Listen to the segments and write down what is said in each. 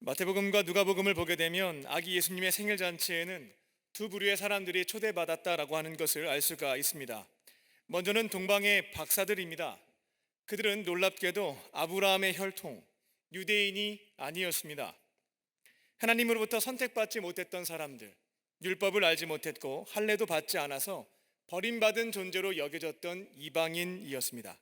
마태복음과 누가복음을 보게 되면 아기 예수님의 생일 잔치에는 두 부류의 사람들이 초대받았다라고 하는 것을 알 수가 있습니다. 먼저는 동방의 박사들입니다. 그들은 놀랍게도 아브라함의 혈통, 유대인이 아니었습니다. 하나님으로부터 선택받지 못했던 사람들, 율법을 알지 못했고 할례도 받지 않아서 버림받은 존재로 여겨졌던 이방인이었습니다.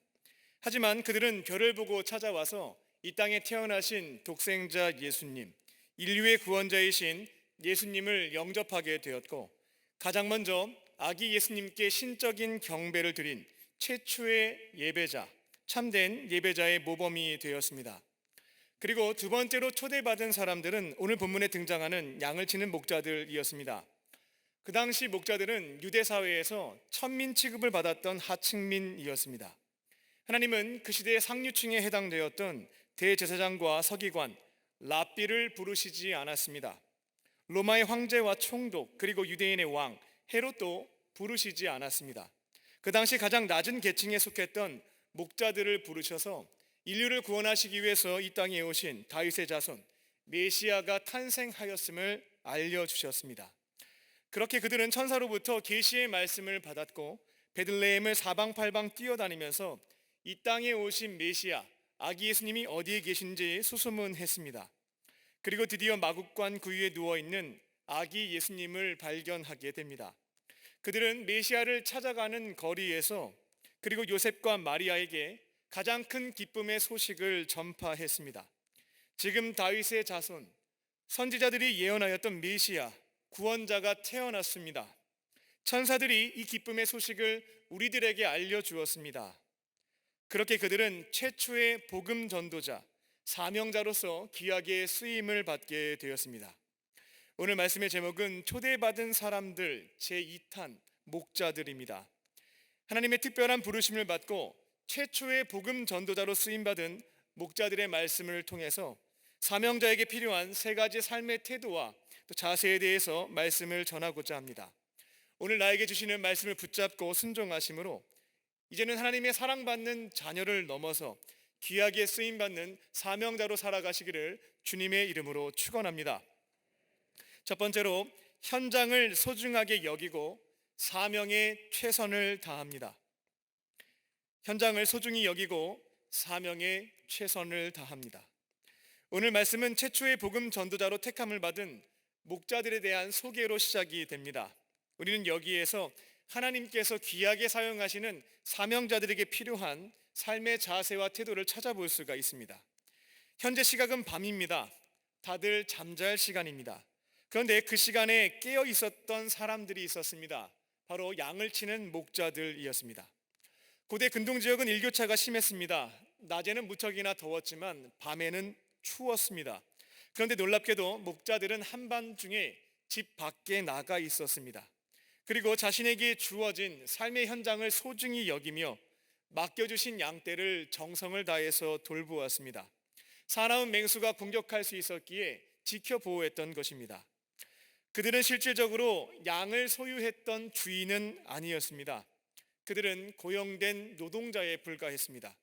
하지만 그들은 별을 보고 찾아와서 이 땅에 태어나신 독생자 예수님, 인류의 구원자이신 예수님을 영접하게 되었고, 가장 먼저 아기 예수님께 신적인 경배를 드린 최초의 예배자, 참된 예배자의 모범이 되었습니다. 그리고 두 번째로 초대받은 사람들은 오늘 본문에 등장하는 양을 치는 목자들이었습니다. 그 당시 목자들은 유대 사회에서 천민 취급을 받았던 하층민이었습니다. 하나님은 그 시대의 상류층에 해당되었던 대제사장과 서기관, 랍비를 부르시지 않았습니다. 로마의 황제와 총독, 그리고 유대인의 왕 헤롯도 부르시지 않았습니다. 그 당시 가장 낮은 계층에 속했던 목자들을 부르셔서 인류를 구원하시기 위해서 이 땅에 오신 다윗의 자손 메시아가 탄생하였음을 알려주셨습니다. 그렇게 그들은 천사로부터 계시의 말씀을 받았고 베들레헴을 사방팔방 뛰어다니면서 이 땅에 오신 메시아 아기 예수님이 어디에 계신지 수소문했습니다. 그리고 드디어 마국간 구유에 누워있는 아기 예수님을 발견하게 됩니다. 그들은 메시아를 찾아가는 거리에서 그리고 요셉과 마리아에게 가장 큰 기쁨의 소식을 전파했습니다. 지금 다윗의 자손, 선지자들이 예언하였던 메시아, 구원자가 태어났습니다. 천사들이 이 기쁨의 소식을 우리들에게 알려주었습니다. 그렇게 그들은 최초의 복음 전도자, 사명자로서 귀하게 쓰임을 받게 되었습니다. 오늘 말씀의 제목은 초대받은 사람들 제2탄 목자들입니다. 하나님의 특별한 부르심을 받고 최초의 복음 전도자로 쓰임받은 목자들의 말씀을 통해서 사명자에게 필요한 세 가지 삶의 태도와 또 자세에 대해서 말씀을 전하고자 합니다. 오늘 나에게 주시는 말씀을 붙잡고 순종하심으로 이제는 하나님의 사랑받는 자녀를 넘어서 귀하게 쓰임받는 사명자로 살아가시기를 주님의 이름으로 축원합니다. 첫 번째로 현장을 소중하게 여기고 사명에 최선을 다합니다. 현장을 소중히 여기고 사명에 최선을 다합니다. 오늘 말씀은 최초의 복음 전도자로 택함을 받은 목자들에 대한 소개로 시작이 됩니다. 우리는 여기에서 하나님께서 귀하게 사용하시는 사명자들에게 필요한 삶의 자세와 태도를 찾아볼 수가 있습니다. 현재 시각은 밤입니다. 다들 잠잘 시간입니다. 그런데 그 시간에 깨어 있었던 사람들이 있었습니다. 바로 양을 치는 목자들이었습니다. 고대 근동 지역은 일교차가 심했습니다. 낮에는 무척이나 더웠지만 밤에는 추웠습니다. 그런데 놀랍게도 목자들은 한밤중에 집 밖에 나가 있었습니다. 그리고 자신에게 주어진 삶의 현장을 소중히 여기며 맡겨주신 양떼를 정성을 다해서 돌보았습니다. 사나운 맹수가 공격할 수 있었기에 지켜보호했던 것입니다. 그들은 실질적으로 양을 소유했던 주인은 아니었습니다. 그들은 고용된 노동자에 불과했습니다.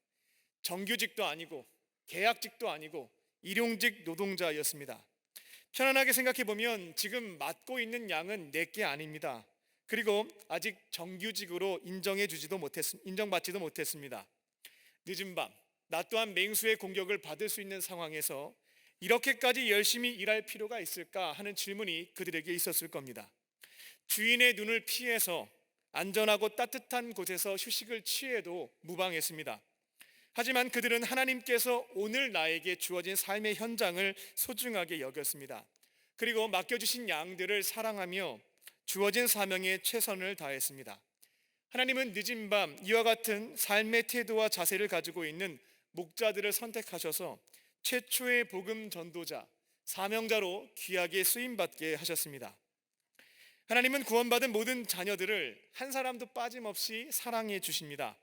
정규직도 아니고 계약직도 아니고 일용직 노동자였습니다. 편안하게 생각해보면 지금 맡고 있는 양은 내게 아닙니다. 그리고 아직 정규직으로 인정받지도 못했습니다. 늦은 밤, 나 또한 맹수의 공격을 받을 수 있는 상황에서 이렇게까지 열심히 일할 필요가 있을까 하는 질문이 그들에게 있었을 겁니다. 주인의 눈을 피해서 안전하고 따뜻한 곳에서 휴식을 취해도 무방했습니다. 하지만 그들은 하나님께서 오늘 나에게 주어진 삶의 현장을 소중하게 여겼습니다. 그리고 맡겨주신 양들을 사랑하며 주어진 사명에 최선을 다했습니다. 하나님은 늦은 밤 이와 같은 삶의 태도와 자세를 가지고 있는 목자들을 선택하셔서 최초의 복음 전도자, 사명자로 귀하게 쓰임받게 하셨습니다. 하나님은 구원받은 모든 자녀들을 한 사람도 빠짐없이 사랑해 주십니다.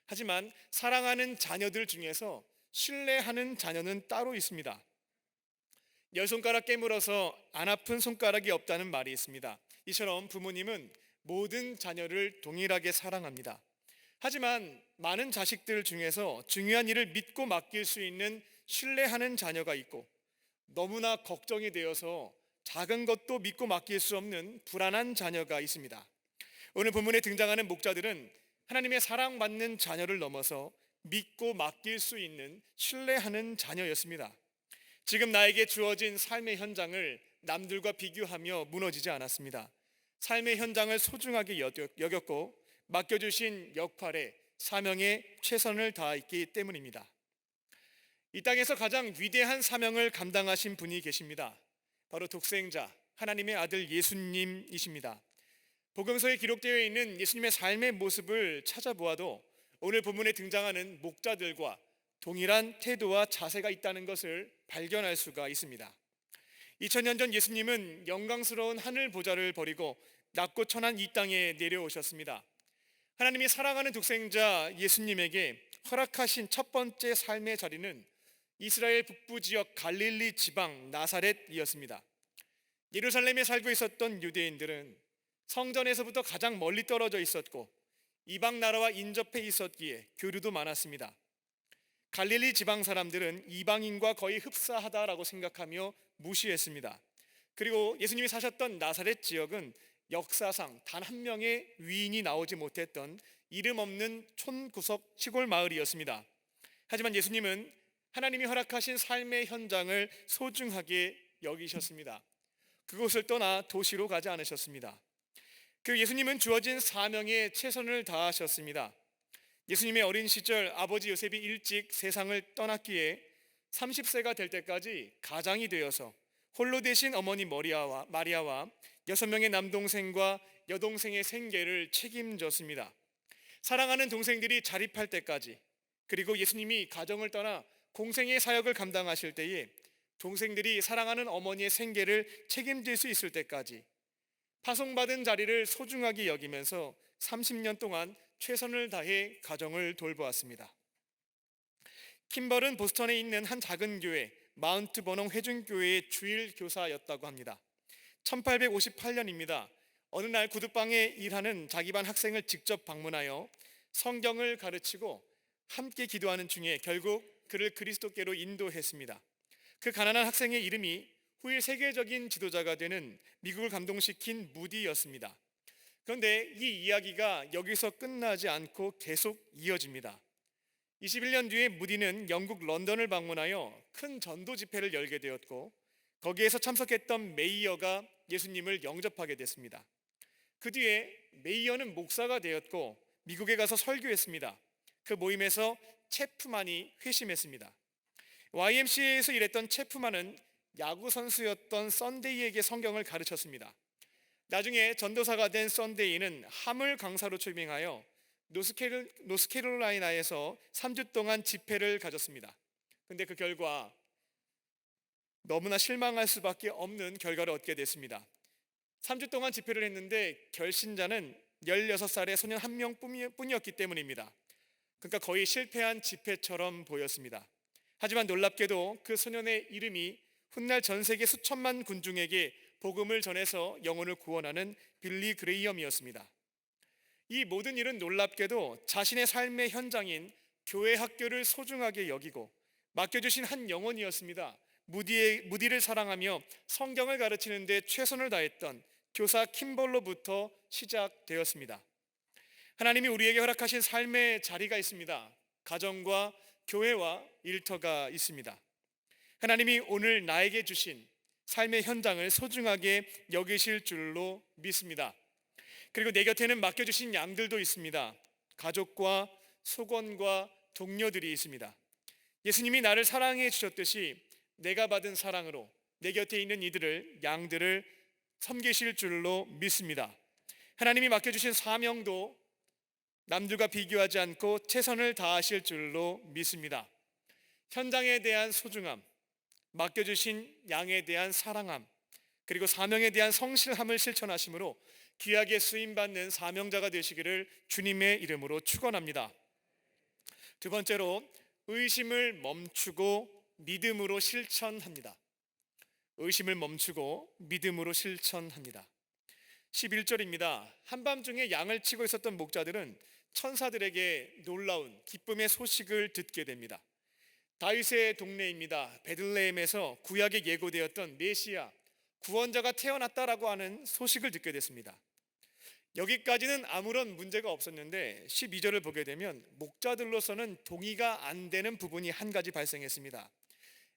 하지만 사랑하는 자녀들 중에서 신뢰하는 자녀는 따로 있습니다. 열 손가락 깨물어서 안 아픈 손가락이 없다는 말이 있습니다. 이처럼 부모님은 모든 자녀를 동일하게 사랑합니다. 하지만 많은 자식들 중에서 중요한 일을 믿고 맡길 수 있는 신뢰하는 자녀가 있고 너무나 걱정이 되어서 작은 것도 믿고 맡길 수 없는 불안한 자녀가 있습니다. 오늘 본문에 등장하는 목자들은 하나님의 사랑받는 자녀를 넘어서 믿고 맡길 수 있는 신뢰하는 자녀였습니다. 지금 나에게 주어진 삶의 현장을 남들과 비교하며 무너지지 않았습니다. 삶의 현장을 소중하게 여겼고 맡겨주신 역할에 사명에 최선을 다했기 때문입니다. 이 땅에서 가장 위대한 사명을 감당하신 분이 계십니다. 바로 독생자 하나님의 아들 예수님이십니다. 복음서에 기록되어 있는 예수님의 삶의 모습을 찾아보아도 오늘 본문에 등장하는 목자들과 동일한 태도와 자세가 있다는 것을 발견할 수가 있습니다. 2000년 전 예수님은 영광스러운 하늘 보좌를 버리고 낮고 천한 이 땅에 내려오셨습니다. 하나님이 사랑하는 독생자 예수님에게 허락하신 첫 번째 삶의 자리는 이스라엘 북부 지역 갈릴리 지방 나사렛이었습니다. 예루살렘에 살고 있었던 유대인들은 성전에서부터 가장 멀리 떨어져 있었고 이방 나라와 인접해 있었기에 교류도 많았습니다. 갈릴리 지방 사람들은 이방인과 거의 흡사하다라고 생각하며 무시했습니다. 그리고 예수님이 사셨던 나사렛 지역은 역사상 단 한 명의 위인이 나오지 못했던 이름 없는 촌구석 시골 마을이었습니다. 하지만 예수님은 하나님이 허락하신 삶의 현장을 소중하게 여기셨습니다. 그곳을 떠나 도시로 가지 않으셨습니다. 그 예수님은 주어진 사명에 최선을 다하셨습니다. 예수님의 어린 시절 아버지 요셉이 일찍 세상을 떠났기에 30세가 될 때까지 가장이 되어서 홀로 되신 어머니 마리아와 6명의 남동생과 여동생의 생계를 책임졌습니다. 사랑하는 동생들이 자립할 때까지, 그리고 예수님이 가정을 떠나 공생의 사역을 감당하실 때에 동생들이 사랑하는 어머니의 생계를 책임질 수 있을 때까지 파송받은 자리를 소중하게 여기면서 30년 동안 최선을 다해 가정을 돌보았습니다. 킴벌은 보스턴에 있는 한 작은 교회 마운트 버넘 회중교회의 주일 교사였다고 합니다. 1858년입니다. 어느 날 구두방에 일하는 자기 반 학생을 직접 방문하여 성경을 가르치고 함께 기도하는 중에 결국 그를 그리스도께로 인도했습니다. 그 가난한 학생의 이름이 후일 세계적인 지도자가 되는 미국을 감동시킨 무디였습니다. 그런데 이 이야기가 여기서 끝나지 않고 계속 이어집니다. 21년 뒤에 무디는 영국 런던을 방문하여 큰 전도 집회를 열게 되었고 거기에서 참석했던 메이어가 예수님을 영접하게 됐습니다. 그 뒤에 메이어는 목사가 되었고 미국에 가서 설교했습니다. 그 모임에서 체프만이 회심했습니다. YMCA에서 일했던 체프만은 야구 선수였던 썬데이에게 성경을 가르쳤습니다. 나중에 전도사가 된 썬데이는 하물 강사로 출빙하여 노스캐롤라이나에서 3주 동안 집회를 가졌습니다. 근데 그 결과 너무나 실망할 수밖에 없는 결과를 얻게 됐습니다. 3주 동안 집회를 했는데 결신자는 16살의 소년 한 명뿐이었기 때문입니다. 그러니까 거의 실패한 집회처럼 보였습니다. 하지만 놀랍게도 그 소년의 이름이 훗날 전 세계 수천만 군중에게 복음을 전해서 영혼을 구원하는 빌리 그레이엄이었습니다. 이 모든 일은 놀랍게도 자신의 삶의 현장인 교회 학교를 소중하게 여기고 맡겨주신 한 영혼이었습니다. 무디를 사랑하며 성경을 가르치는 데 최선을 다했던 교사 킴벌로부터 시작되었습니다. 하나님이 우리에게 허락하신 삶의 자리가 있습니다. 가정과 교회와 일터가 있습니다. 하나님이 오늘 나에게 주신 삶의 현장을 소중하게 여기실 줄로 믿습니다. 그리고 내 곁에는 맡겨주신 양들도 있습니다. 가족과 속원과 동료들이 있습니다. 예수님이 나를 사랑해 주셨듯이 내가 받은 사랑으로 내 곁에 있는 이들을, 양들을 섬기실 줄로 믿습니다. 하나님이 맡겨주신 사명도 남들과 비교하지 않고 최선을 다하실 줄로 믿습니다. 현장에 대한 소중함, 맡겨주신 양에 대한 사랑함, 그리고 사명에 대한 성실함을 실천하심으로 귀하게 쓰임받는 사명자가 되시기를 주님의 이름으로 축원합니다. 두 번째로 의심을 멈추고 믿음으로 실천합니다. 의심을 멈추고 믿음으로 실천합니다. 11절입니다. 한밤중에 양을 치고 있었던 목자들은 천사들에게 놀라운 기쁨의 소식을 듣게 됩니다. 다윗의 동네입니다. 베들레헴에서 구약에 예고되었던 메시아 구원자가 태어났다라고 하는 소식을 듣게 됐습니다. 여기까지는 아무런 문제가 없었는데 12절을 보게 되면 목자들로서는 동의가 안 되는 부분이 한 가지 발생했습니다.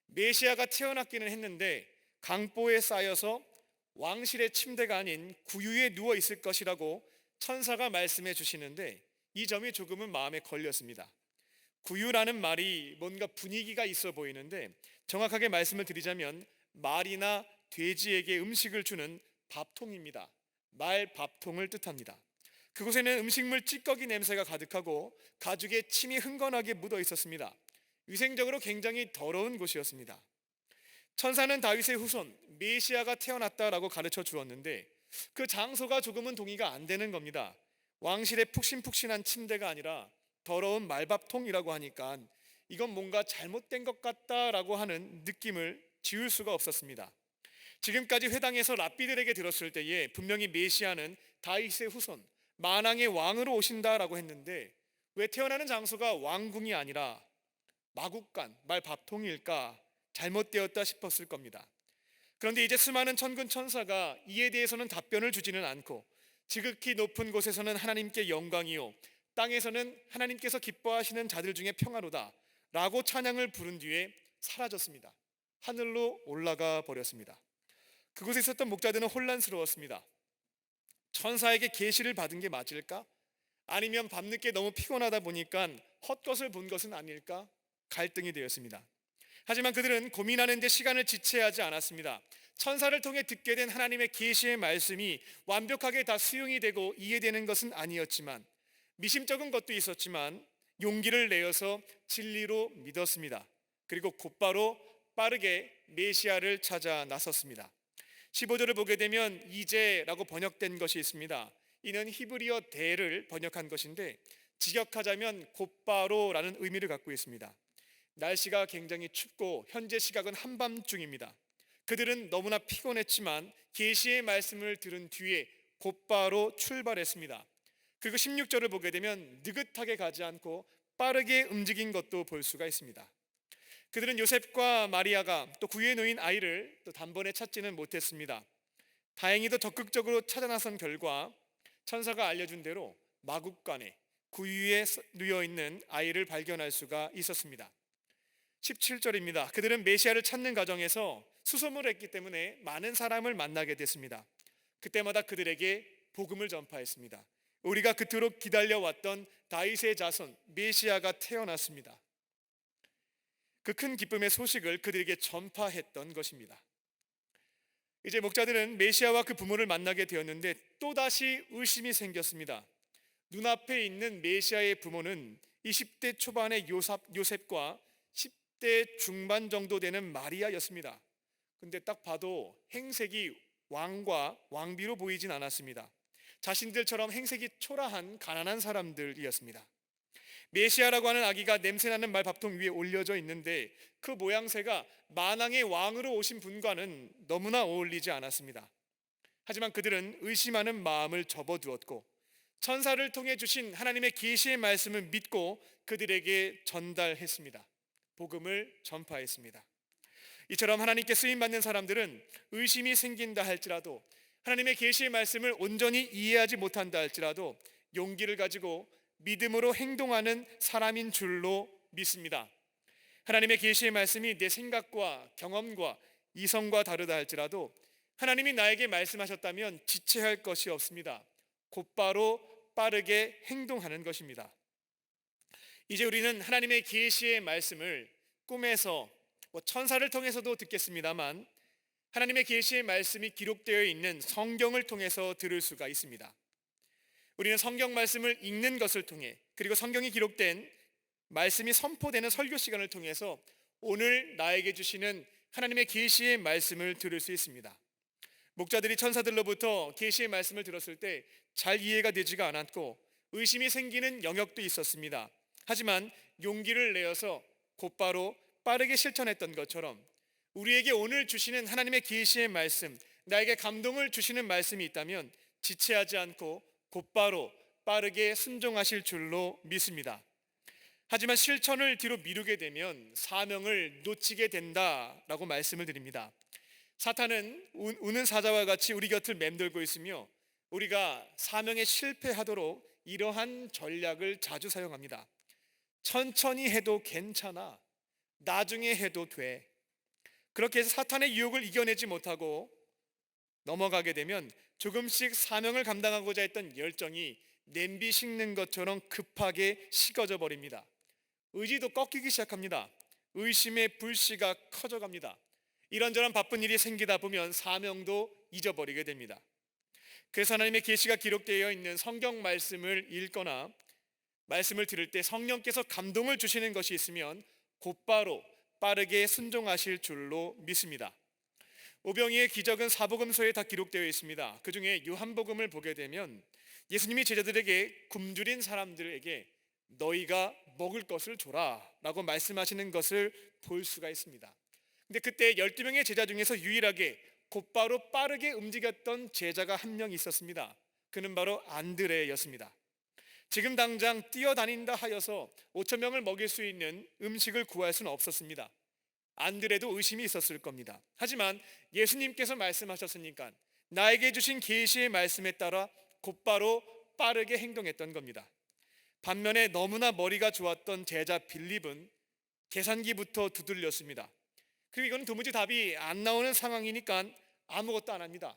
메시아가 태어났기는 했는데 강보에 쌓여서 왕실의 침대가 아닌 구유에 누워 있을 것이라고 천사가 말씀해 주시는데 이 점이 조금은 마음에 걸렸습니다. 구유라는 말이 뭔가 분위기가 있어 보이는데 정확하게 말씀을 드리자면 말이나 돼지에게 음식을 주는 밥통입니다. 말 밥통을 뜻합니다. 그곳에는 음식물 찌꺼기 냄새가 가득하고 가죽에 침이 흥건하게 묻어 있었습니다. 위생적으로 굉장히 더러운 곳이었습니다. 천사는 다윗의 후손 메시아가 태어났다라고 가르쳐 주었는데 그 장소가 조금은 동의가 안 되는 겁니다. 왕실의 푹신푹신한 침대가 아니라 더러운 말밥통이라고 하니까 이건 뭔가 잘못된 것 같다라고 하는 느낌을 지울 수가 없었습니다. 지금까지 회당에서 랍비들에게 들었을 때에 분명히 메시아는 다윗의 후손 만왕의 왕으로 오신다라고 했는데 왜 태어나는 장소가 왕궁이 아니라 마국간 말밥통일까 잘못되었다 싶었을 겁니다. 그런데 이제 수많은 천군 천사가 이에 대해서는 답변을 주지는 않고 지극히 높은 곳에서는 하나님께 영광이요 땅에서는 하나님께서 기뻐하시는 자들 중에 평화로다 라고 찬양을 부른 뒤에 사라졌습니다. 하늘로 올라가 버렸습니다. 그곳에 있었던 목자들은 혼란스러웠습니다. 천사에게 계시를 받은 게 맞을까? 아니면 밤늦게 너무 피곤하다 보니까 헛것을 본 것은 아닐까? 갈등이 되었습니다. 하지만 그들은 고민하는 데 시간을 지체하지 않았습니다. 천사를 통해 듣게 된 하나님의 계시의 말씀이 완벽하게 다 수용이 되고 이해되는 것은 아니었지만 미심쩍은 것도 있었지만 용기를 내어서 진리로 믿었습니다. 그리고 곧바로 빠르게 메시아를 찾아 나섰습니다. 15절을 보게 되면 이제라고 번역된 것이 있습니다. 이는 히브리어 대를 번역한 것인데 직역하자면 곧바로라는 의미를 갖고 있습니다. 날씨가 굉장히 춥고 현재 시각은 한밤중입니다. 그들은 너무나 피곤했지만 계시의 말씀을 들은 뒤에 곧바로 출발했습니다. 그리고 16절을 보게 되면 느긋하게 가지 않고 빠르게 움직인 것도 볼 수가 있습니다. 그들은 요셉과 마리아가 또 구유에 놓인 아이를 또 단번에 찾지는 못했습니다. 다행히도 적극적으로 찾아 나선 결과 천사가 알려준 대로 마국간에 구유에 누워 있는 아이를 발견할 수가 있었습니다. 17절입니다. 그들은 메시아를 찾는 과정에서 수소문을 했기 때문에 많은 사람을 만나게 됐습니다. 그때마다 그들에게 복음을 전파했습니다. 우리가 그토록 기다려왔던 다윗의 자손 메시아가 태어났습니다. 그 큰 기쁨의 소식을 그들에게 전파했던 것입니다. 이제 목자들은 메시아와 그 부모를 만나게 되었는데 또다시 의심이 생겼습니다. 눈앞에 있는 메시아의 부모는 20대 초반의 요셉과 10대 중반 정도 되는 마리아였습니다. 근데 딱 봐도 행색이 왕과 왕비로 보이진 않았습니다. 자신들처럼 행색이 초라한 가난한 사람들이었습니다. 메시아라고 하는 아기가 냄새나는 말밥통 위에 올려져 있는데 그 모양새가 만왕의 왕으로 오신 분과는 너무나 어울리지 않았습니다. 하지만 그들은 의심하는 마음을 접어두었고 천사를 통해 주신 하나님의 계시의 말씀을 믿고 그들에게 전달했습니다. 복음을 전파했습니다. 이처럼 하나님께 쓰임받는 사람들은 의심이 생긴다 할지라도 하나님의 계시의 말씀을 온전히 이해하지 못한다 할지라도 용기를 가지고 믿음으로 행동하는 사람인 줄로 믿습니다. 하나님의 계시의 말씀이 내 생각과 경험과 이성과 다르다 할지라도 하나님이 나에게 말씀하셨다면 지체할 것이 없습니다. 곧바로 빠르게 행동하는 것입니다. 이제 우리는 하나님의 계시의 말씀을 꿈에서 천사를 통해서도 듣겠습니다만 하나님의 계시의 말씀이 기록되어 있는 성경을 통해서 들을 수가 있습니다. 우리는 성경 말씀을 읽는 것을 통해 그리고 성경이 기록된 말씀이 선포되는 설교 시간을 통해서 오늘 나에게 주시는 하나님의 계시의 말씀을 들을 수 있습니다. 목자들이 천사들로부터 계시의 말씀을 들었을 때 잘 이해가 되지가 않았고 의심이 생기는 영역도 있었습니다. 하지만 용기를 내어서 곧바로 빠르게 실천했던 것처럼 우리에게 오늘 주시는 하나님의 계시의 말씀, 나에게 감동을 주시는 말씀이 있다면 지체하지 않고 곧바로 빠르게 순종하실 줄로 믿습니다. 하지만 실천을 뒤로 미루게 되면 사명을 놓치게 된다라고 말씀을 드립니다. 사탄은 우는 사자와 같이 우리 곁을 맴돌고 있으며 우리가 사명에 실패하도록 이러한 전략을 자주 사용합니다. 천천히 해도 괜찮아. 나중에 해도 돼. 그렇게 해서 사탄의 유혹을 이겨내지 못하고 넘어가게 되면 조금씩 사명을 감당하고자 했던 열정이 냄비 식는 것처럼 급하게 식어져 버립니다. 의지도 꺾이기 시작합니다. 의심의 불씨가 커져갑니다. 이런저런 바쁜 일이 생기다 보면 사명도 잊어버리게 됩니다. 그래서 하나님의 계시가 기록되어 있는 성경 말씀을 읽거나 말씀을 들을 때 성령께서 감동을 주시는 것이 있으면 곧바로 빠르게 순종하실 줄로 믿습니다. 오병이의 기적은 사복음서에 다 기록되어 있습니다. 그 중에 요한복음을 보게 되면 예수님이 제자들에게 굶주린 사람들에게 너희가 먹을 것을 줘라 라고 말씀하시는 것을 볼 수가 있습니다. 근데 그때 12명의 제자 중에서 유일하게 곧바로 빠르게 움직였던 제자가 한 명 있었습니다. 그는 바로 안드레였습니다. 지금 당장 뛰어다닌다 하여서 5천 명을 먹일 수 있는 음식을 구할 수는 없었습니다. 안드레도 의심이 있었을 겁니다. 하지만 예수님께서 말씀하셨으니까 나에게 주신 계시의 말씀에 따라 곧바로 빠르게 행동했던 겁니다. 반면에 너무나 머리가 좋았던 제자 빌립은 계산기부터 두들렸습니다. 그리고 이건 도무지 답이 안 나오는 상황이니까 아무것도 안 합니다.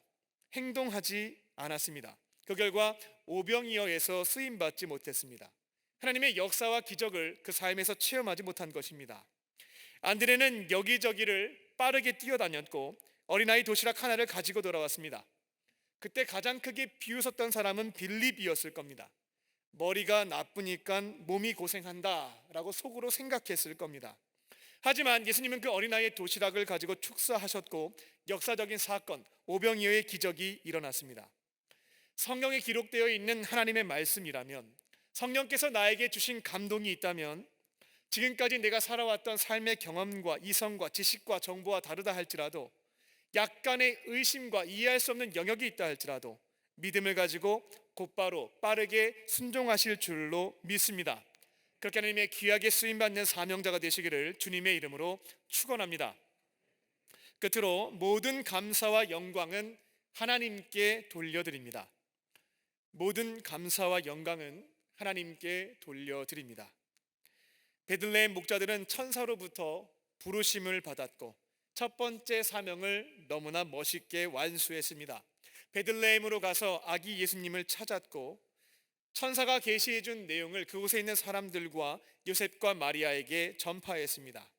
행동하지 않았습니다. 그 결과 오병이어에서 쓰임받지 못했습니다. 하나님의 역사와 기적을 그 삶에서 체험하지 못한 것입니다. 안드레는 여기저기를 빠르게 뛰어다녔고 어린아이 도시락 하나를 가지고 돌아왔습니다. 그때 가장 크게 비웃었던 사람은 빌립이었을 겁니다. 머리가 나쁘니까 몸이 고생한다 라고 속으로 생각했을 겁니다. 하지만 예수님은 그 어린아이의 도시락을 가지고 축사하셨고 역사적인 사건, 오병이어의 기적이 일어났습니다. 성경에 기록되어 있는 하나님의 말씀이라면, 성령께서 나에게 주신 감동이 있다면, 지금까지 내가 살아왔던 삶의 경험과 이성과 지식과 정보와 다르다 할지라도, 약간의 의심과 이해할 수 없는 영역이 있다 할지라도 믿음을 가지고 곧바로 빠르게 순종하실 줄로 믿습니다. 그렇게 하나님의 귀하게 쓰임받는 사명자가 되시기를 주님의 이름으로 축원합니다. 끝으로 모든 감사와 영광은 하나님께 돌려드립니다. 모든 감사와 영광은 하나님께 돌려드립니다. 베들레헴 목자들은 천사로부터 부르심을 받았고 첫 번째 사명을 너무나 멋있게 완수했습니다. 베들레헴으로 가서 아기 예수님을 찾았고 천사가 계시해 준 내용을 그곳에 있는 사람들과 요셉과 마리아에게 전파했습니다.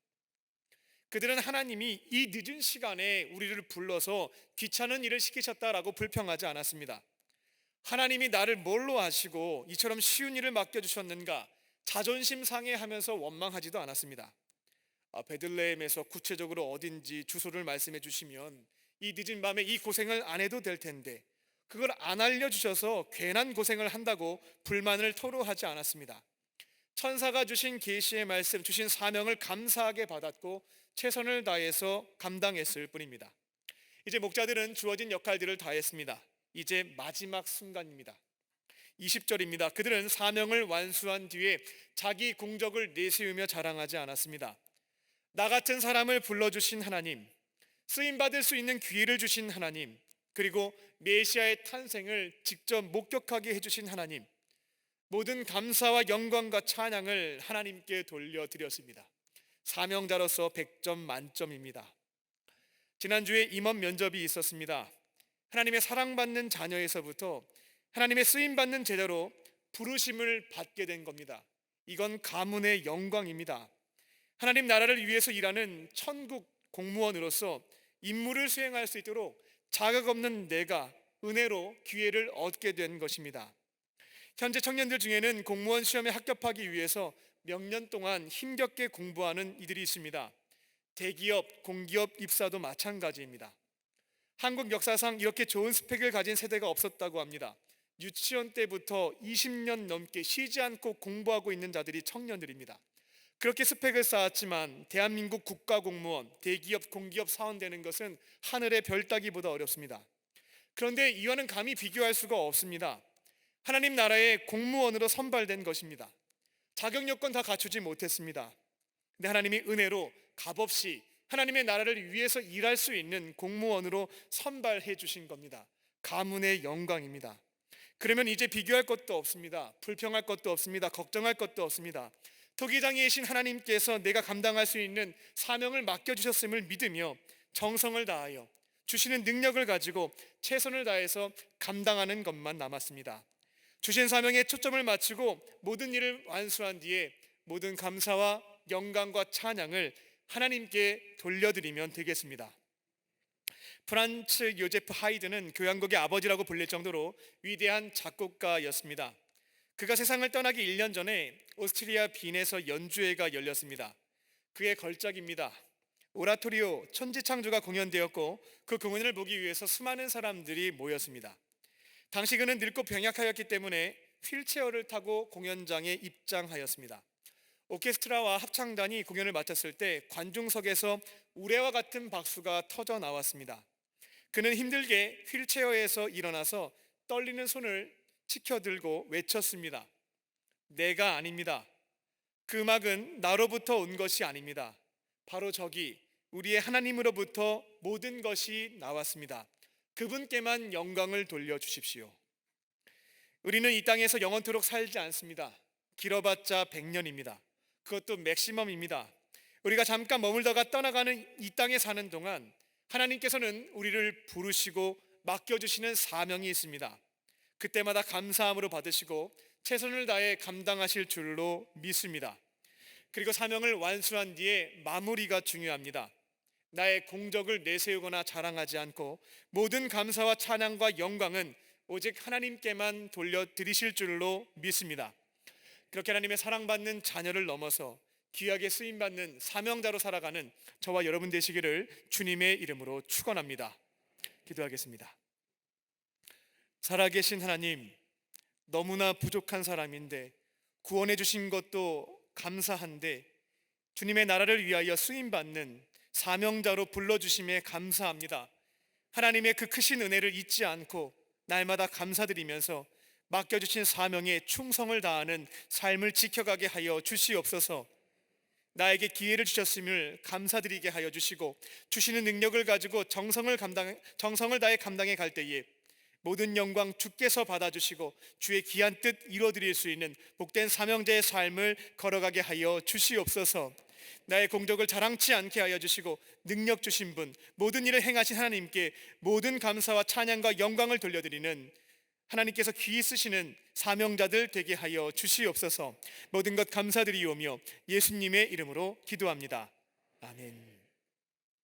그들은 하나님이 이 늦은 시간에 우리를 불러서 귀찮은 일을 시키셨다라고 불평하지 않았습니다. 하나님이 나를 뭘로 아시고 이처럼 쉬운 일을 맡겨주셨는가 자존심 상해하면서 원망하지도 않았습니다. 베들레헴에서 구체적으로 어딘지 주소를 말씀해 주시면 이 늦은 밤에 이 고생을 안 해도 될 텐데 그걸 안 알려주셔서 괜한 고생을 한다고 불만을 토로하지 않았습니다. 천사가 주신 계시의 말씀, 주신 사명을 감사하게 받았고 최선을 다해서 감당했을 뿐입니다. 이제 목자들은 주어진 역할들을 다했습니다. 이제 마지막 순간입니다. 20절입니다. 그들은 사명을 완수한 뒤에 자기 공적을 내세우며 자랑하지 않았습니다. 나 같은 사람을 불러주신 하나님, 쓰임받을 수 있는 기회를 주신 하나님, 그리고 메시아의 탄생을 직접 목격하게 해주신 하나님, 모든 감사와 영광과 찬양을 하나님께 돌려드렸습니다. 사명자로서 100점 만점입니다. 지난주에 임원 면접이 있었습니다. 하나님의 사랑받는 자녀에서부터 하나님의 쓰임받는 제자로 부르심을 받게 된 겁니다. 이건 가문의 영광입니다. 하나님 나라를 위해서 일하는 천국 공무원으로서 임무를 수행할 수 있도록 자격 없는 내가 은혜로 기회를 얻게 된 것입니다. 현재 청년들 중에는 공무원 시험에 합격하기 위해서 몇 년 동안 힘겹게 공부하는 이들이 있습니다. 대기업, 공기업 입사도 마찬가지입니다. 한국 역사상 이렇게 좋은 스펙을 가진 세대가 없었다고 합니다. 유치원 때부터 20년 넘게 쉬지 않고 공부하고 있는 자들이 청년들입니다. 그렇게 스펙을 쌓았지만 대한민국 국가공무원, 대기업, 공기업 사원 되는 것은 하늘의 별 따기보다 어렵습니다. 그런데 이와는 감히 비교할 수가 없습니다. 하나님 나라의 공무원으로 선발된 것입니다. 자격 요건 다 갖추지 못했습니다. 근데 하나님이 은혜로 값없이 하나님의 나라를 위해서 일할 수 있는 공무원으로 선발해 주신 겁니다. 가문의 영광입니다. 그러면 이제 비교할 것도 없습니다. 불평할 것도 없습니다. 걱정할 것도 없습니다. 토기장이신 하나님께서 내가 감당할 수 있는 사명을 맡겨주셨음을 믿으며 정성을 다하여 주시는 능력을 가지고 최선을 다해서 감당하는 것만 남았습니다. 주신 사명에 초점을 맞추고 모든 일을 완수한 뒤에 모든 감사와 영광과 찬양을 하나님께 돌려드리면 되겠습니다. 프란츠 요제프 하이드는 교향곡의 아버지라고 불릴 정도로 위대한 작곡가였습니다. 그가 세상을 떠나기 1년 전에 오스트리아 빈에서 연주회가 열렸습니다. 그의 걸작입니다. 오라토리오 천지창조가 공연되었고 그 공연을 보기 위해서 수많은 사람들이 모였습니다. 당시 그는 늙고 병약하였기 때문에 휠체어를 타고 공연장에 입장하였습니다. 오케스트라와 합창단이 공연을 마쳤을 때 관중석에서 우레와 같은 박수가 터져 나왔습니다. 그는 힘들게 휠체어에서 일어나서 떨리는 손을 치켜들고 외쳤습니다. 내가 아닙니다. 그 음악은 나로부터 온 것이 아닙니다. 바로 저기 우리의 하나님으로부터 모든 것이 나왔습니다. 그분께만 영광을 돌려주십시오. 우리는 이 땅에서 영원토록 살지 않습니다. 길어봤자 100년입니다. 그것도 맥시멈입니다. 우리가 잠깐 머물다가 떠나가는 이 땅에 사는 동안 하나님께서는 우리를 부르시고 맡겨주시는 사명이 있습니다. 그때마다 감사함으로 받으시고 최선을 다해 감당하실 줄로 믿습니다. 그리고 사명을 완수한 뒤에 마무리가 중요합니다. 나의 공적을 내세우거나 자랑하지 않고 모든 감사와 찬양과 영광은 오직 하나님께만 돌려드리실 줄로 믿습니다. 그렇게 하나님의 사랑받는 자녀를 넘어서 귀하게 쓰임받는 사명자로 살아가는 저와 여러분 되시기를 주님의 이름으로 축원합니다. 기도하겠습니다. 살아계신 하나님, 너무나 부족한 사람인데 구원해 주신 것도 감사한데 주님의 나라를 위하여 쓰임받는 사명자로 불러주심에 감사합니다. 하나님의 그 크신 은혜를 잊지 않고 날마다 감사드리면서 맡겨주신 사명에 충성을 다하는 삶을 지켜가게 하여 주시옵소서. 나에게 기회를 주셨음을 감사드리게 하여 주시고 주시는 능력을 가지고 정성을 다해 감당해 갈 때에 모든 영광 주께서 받아주시고 주의 귀한 뜻 이루어드릴 수 있는 복된 사명자의 삶을 걸어가게 하여 주시옵소서. 나의 공적을 자랑치 않게 하여 주시고 능력 주신 분, 모든 일을 행하신 하나님께 모든 감사와 찬양과 영광을 돌려드리는 하나님께서 귀히 쓰시는 사명자들 되게 하여 주시옵소서. 모든 것 감사드리오며 예수님의 이름으로 기도합니다. 아멘.